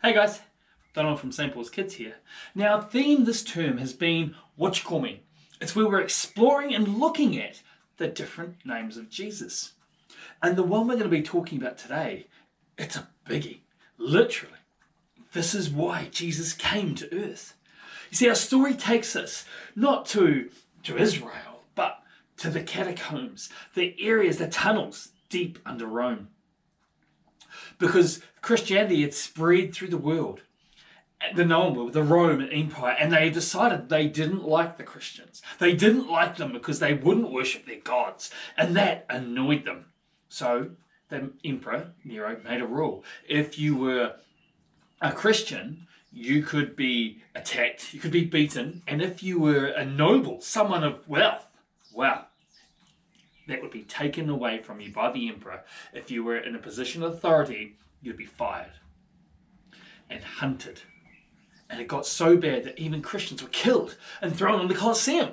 Hey guys, Donald from St Paul's Kids here. Now, our theme this term has been What You Call Me. It's where we're exploring and looking at the different names of Jesus. And the one we're going to be talking about today, it's a biggie. Literally, this is why Jesus came to earth. You see, our story takes us not to Israel, but to the catacombs, the areas, the tunnels deep under Rome. Because Christianity had spread through the world, the known world, the Roman Empire, and they decided they didn't like the Christians. They didn't like them because they wouldn't worship their gods, and that annoyed them. So the Emperor Nero made a rule. If you were a Christian, you could be attacked, you could be beaten, and if you were a noble, someone of wealth, well, that would be taken away from you by the emperor. If you were in a position of authority, you'd be fired and hunted. And it got so bad that even Christians were killed and thrown in the Colosseum.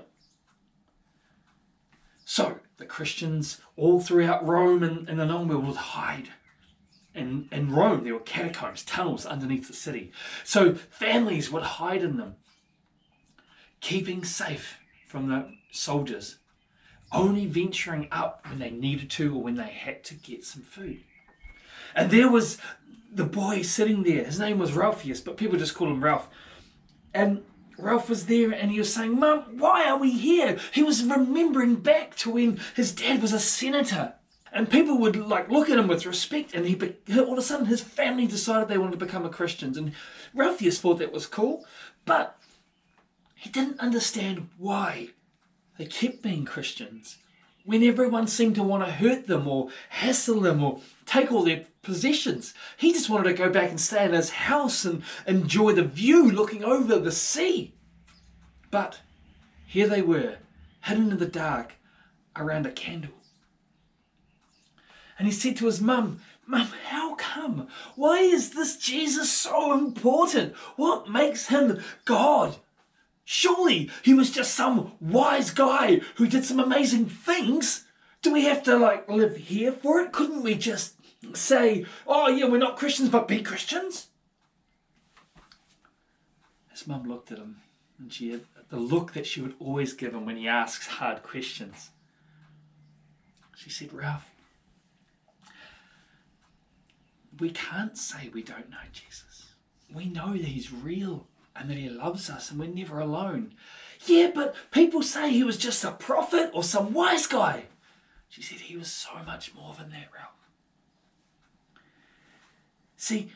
So the Christians all throughout Rome and the known world would hide. In Rome, there were catacombs, tunnels underneath the city. So families would hide in them, keeping safe from the soldiers, only venturing up when they needed to or when they had to get some food. And there was the boy sitting there. His name was Ralphious, but people just called him Ralph. And Ralph was there and he was saying, "Mum, why are we here?" He was remembering back to when his dad was a senator. And people would look at him with respect, and all of a sudden his family decided they wanted to become Christians. And Ralphious thought that was cool, but he didn't understand why they kept being Christians when everyone seemed to want to hurt them or hassle them or take all their possessions. He just wanted to go back and stay in his house and enjoy the view looking over the sea. But here they were, hidden in the dark around a candle. And he said to his mum, "Mum, how come? Why is this Jesus so important? What makes him God? Surely he was just some wise guy who did some amazing things. Do we have to live here for it? Couldn't we just say, oh yeah, we're not Christians, but be Christians?" His mum looked at him, and she had the look that she would always give him when he asks hard questions. She said, "Ralph, we can't say we don't know Jesus. We know that he's real and that he loves us and we're never alone." "Yeah, but people say he was just a prophet or some wise guy." She said, "He was so much more than that, Ralph." See,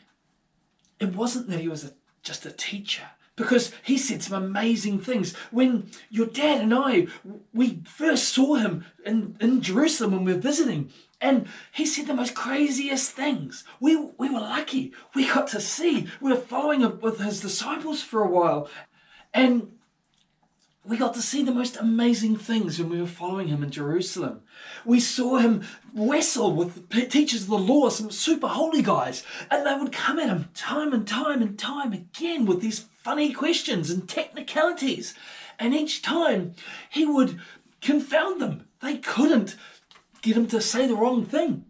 it wasn't that he was just a teacher, because he said some amazing things. When your dad and I, we first saw him in Jerusalem when we were visiting, and he said the most craziest things. We were lucky. We got to see. We were following him with his disciples for a while. And we got to see the most amazing things when we were following him in Jerusalem. We saw him wrestle with teachers of the law, some super holy guys. And they would come at him time and time and time again with these funny questions and technicalities. And each time he would confound them. They couldn't get him to say the wrong thing.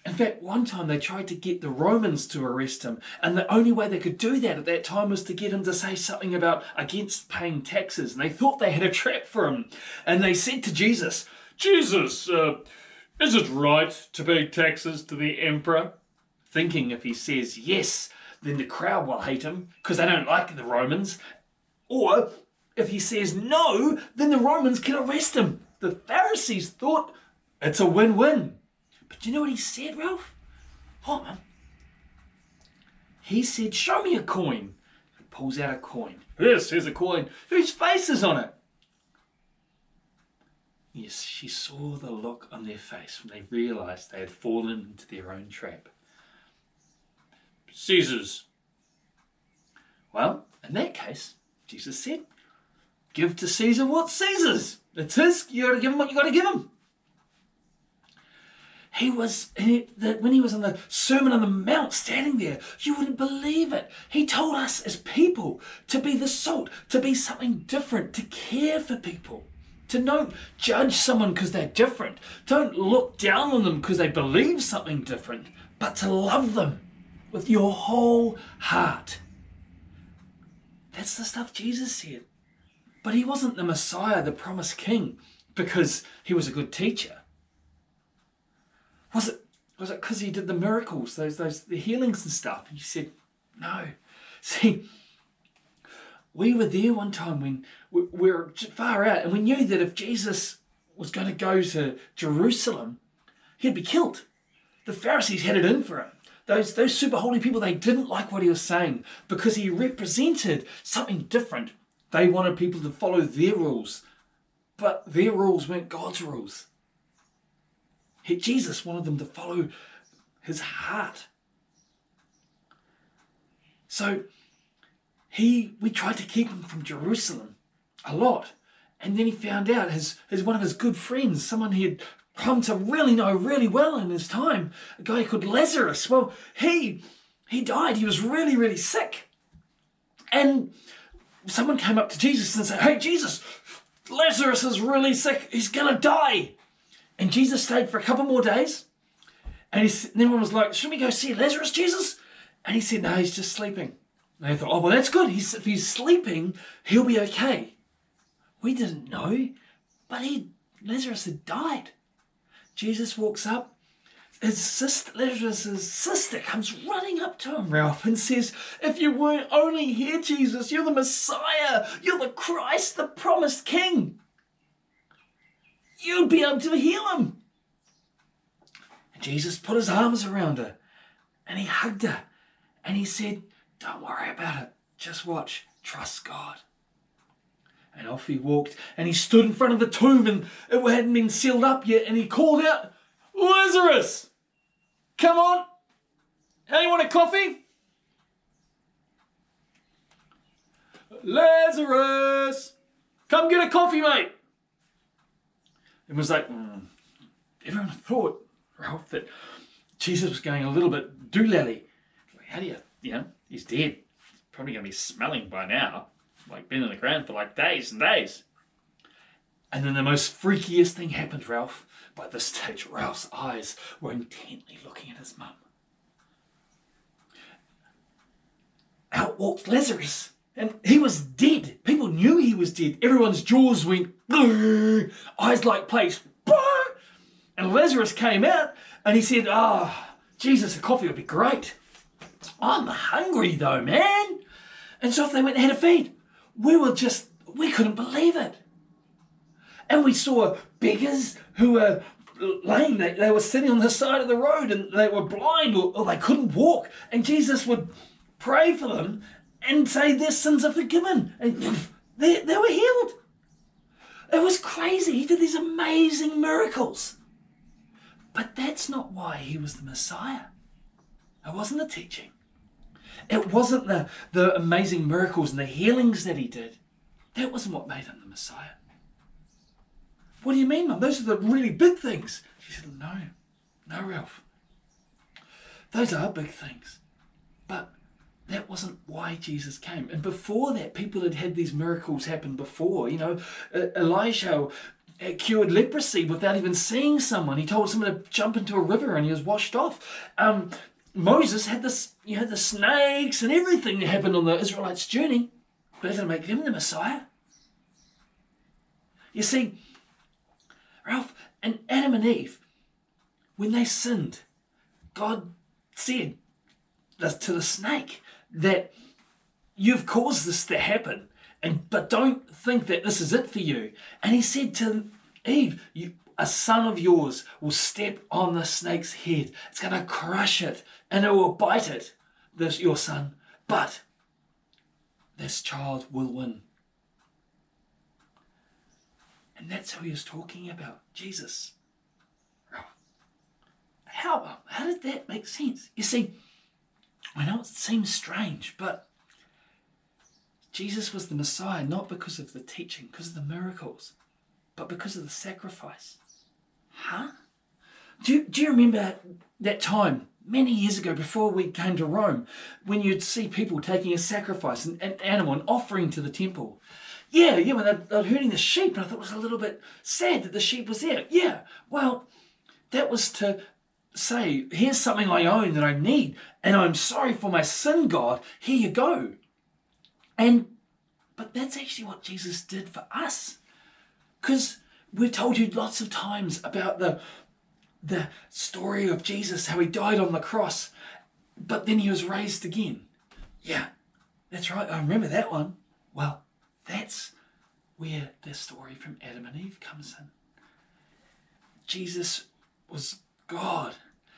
In fact, one time they tried to get the Romans to arrest him, and the only way they could do that at that time was to get him to say something about against paying taxes. And they thought they had a trap for him. And they said to Jesus, "Jesus, is it right to pay taxes to the emperor?" Thinking if he says yes, then the crowd will hate him because they don't like the Romans. Or if he says no, then the Romans can arrest him. The Pharisees thought it's a win-win. But do you know what he said, Ralph? What, man? He said, "Show me a coin." He pulls out a coin. "Yes, here's a coin. Whose face is on it?" Yes, she saw the look on their face when they realised they had fallen into their own trap. "Caesar's." "Well, in that case," Jesus said, "give to Caesar what's Caesar's. It's his. You got to give him what you got to give him." When he was on the Sermon on the Mount standing there, you wouldn't believe it. He told us as people to be the salt, to be something different, to care for people, to not judge someone because they're different. Don't look down on them because they believe something different, but to love them with your whole heart. That's the stuff Jesus said. But he wasn't the Messiah, the promised king, because he was a good teacher. Was it because he did the miracles, the healings and stuff? And you said, no. See, we were there one time when we were far out, and we knew that if Jesus was going to go to Jerusalem, he'd be killed. The Pharisees had it in for him. Those super holy people, they didn't like what he was saying because he represented something different. They wanted people to follow their rules, but their rules weren't God's rules. Jesus wanted them to follow his heart. So we tried to keep him from Jerusalem a lot. And then he found out his one of his good friends, someone he had come to really know really well in his time, a guy called Lazarus. Well, he died. He was really, really sick. And someone came up to Jesus and said, hey, Jesus, Lazarus is really sick. He's going to die. And Jesus stayed for a couple more days. And everyone was like, shouldn't we go see Lazarus, Jesus? And he said, no, he's just sleeping. And they thought, oh, well, that's good. If he's sleeping, he'll be okay. We didn't know, but Lazarus had died. Jesus walks up. Lazarus' sister comes running up to him, Ralph, and says, if you weren't only here, Jesus, you're the Messiah. You're the Christ, the promised king. You'd be able to heal him. And Jesus put his arms around her and he hugged her and he said, don't worry about it. Just watch. Trust God. And off he walked and he stood in front of the tomb and it hadn't been sealed up yet and he called out, Lazarus, come on. Hey, you want a coffee? Lazarus, come get a coffee, mate. It was like, everyone thought, Ralph, that Jesus was going a little bit doolally. Like, how do you, he's dead. Probably going to be smelling by now. Like, been in the ground for like days and days. And then the most freakiest thing happened, Ralph. By this stage, Ralph's eyes were intently looking at his mum. Out walked Lazarus. And he was dead. People knew he was dead. Everyone's jaws went, eyes like plates. And Lazarus came out and he said, Jesus, a coffee would be great. I'm hungry though, man. And so off they went and had a feed. We couldn't believe it. And we saw beggars who were lame. They were sitting on the side of the road and they were blind or they couldn't walk. And Jesus would pray for them and say their sins are forgiven. And they were healed. It was crazy. He did these amazing miracles. But that's not why he was the Messiah. It wasn't the teaching. It wasn't the amazing miracles and the healings that he did. That wasn't what made him the Messiah. What do you mean, Mum? Those are the really big things. She said, no, Ralph. Those are big things. But that wasn't why Jesus came. And before that, people had had these miracles happen before. Elisha cured leprosy without even seeing someone. He told someone to jump into a river and he was washed off. Moses had the snakes and everything that happened on the Israelites' journey. But that didn't make him the Messiah. You see, Ralph, and Adam and Eve, when they sinned, God said to the snake that you've caused this to happen, but don't think that this is it for you. And he said to Eve, a son of yours will step on the snake's head. It's going to crush it and it will bite it, your son. But this child will win. And that's who he was talking about, Jesus. How did that make sense? You see, I know it seems strange, but Jesus was the Messiah not because of the teaching, because of the miracles, but because of the sacrifice. Huh? Do you remember that time many years ago before we came to Rome when you'd see people taking a sacrifice, an animal, an offering to the temple? Yeah, when they're herding the sheep, and I thought it was a little bit sad that the sheep was there. Yeah, well, that was to say, here's something I own that I need, and I'm sorry for my sin, God, here you go. But that's actually what Jesus did for us. Because we've told you lots of times about the story of Jesus, how he died on the cross, but then he was raised again. Yeah, that's right, I remember that one. Well, that's where the story from Adam and Eve comes in. Jesus was God.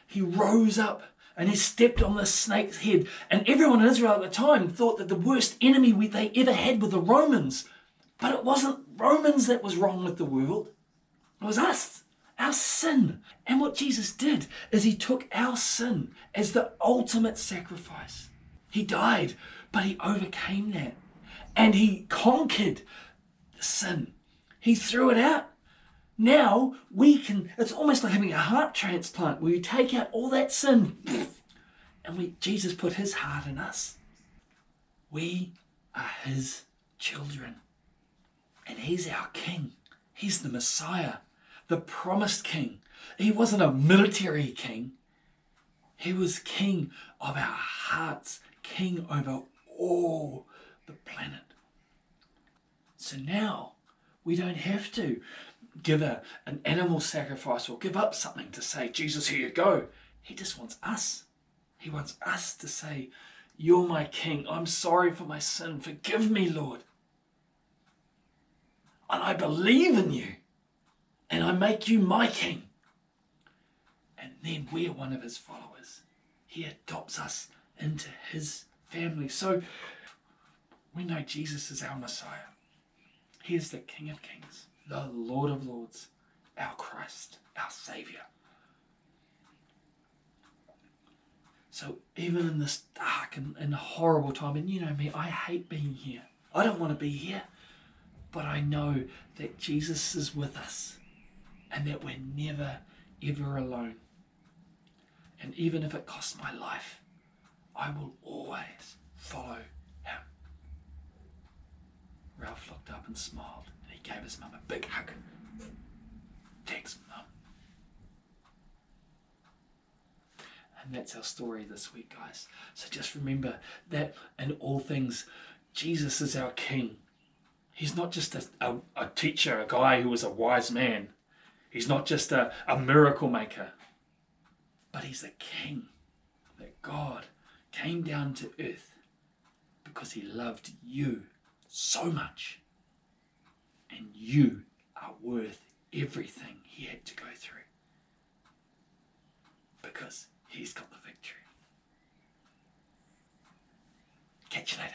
He rose up and he stepped on the snake's head. And everyone in Israel at the time thought that the worst enemy they ever had were the Romans. But it wasn't Romans that was wrong with the world. It was us, our sin. And what Jesus did is he took our sin as the ultimate sacrifice. He died, but he overcame that. And he conquered the sin. He threw it out. Now we can, it's almost like having a heart transplant where you take out all that sin and Jesus put his heart in us. We are his children and he's our king. He's the Messiah, the promised king. He wasn't a military king. He was king of our hearts, king over all the planet. So now we don't have to give an animal sacrifice or give up something to say, Jesus, here you go. He just wants us. He wants us to say, you're my king. I'm sorry for my sin. Forgive me, Lord. And I believe in you. And I make you my king. And then we're one of his followers. He adopts us into his family. So we know Jesus is our Messiah. He is the King of Kings, the Lord of Lords, our Christ, our Saviour. So even in this dark and horrible time, and you know me, I hate being here. I don't want to be here. But I know that Jesus is with us and that we're never, ever alone. And even if it costs my life, I will always follow him. Ralph looked up and smiled, and he gave his mum a big hug. Thanks, Mum. And that's our story this week, guys. So just remember that in all things, Jesus is our King. He's not just a teacher, a guy who was a wise man. He's not just a miracle maker. But he's a king. That God came down to earth because he loved you so much. And you are worth everything he had to go through. Because he's got the victory. Catch you later.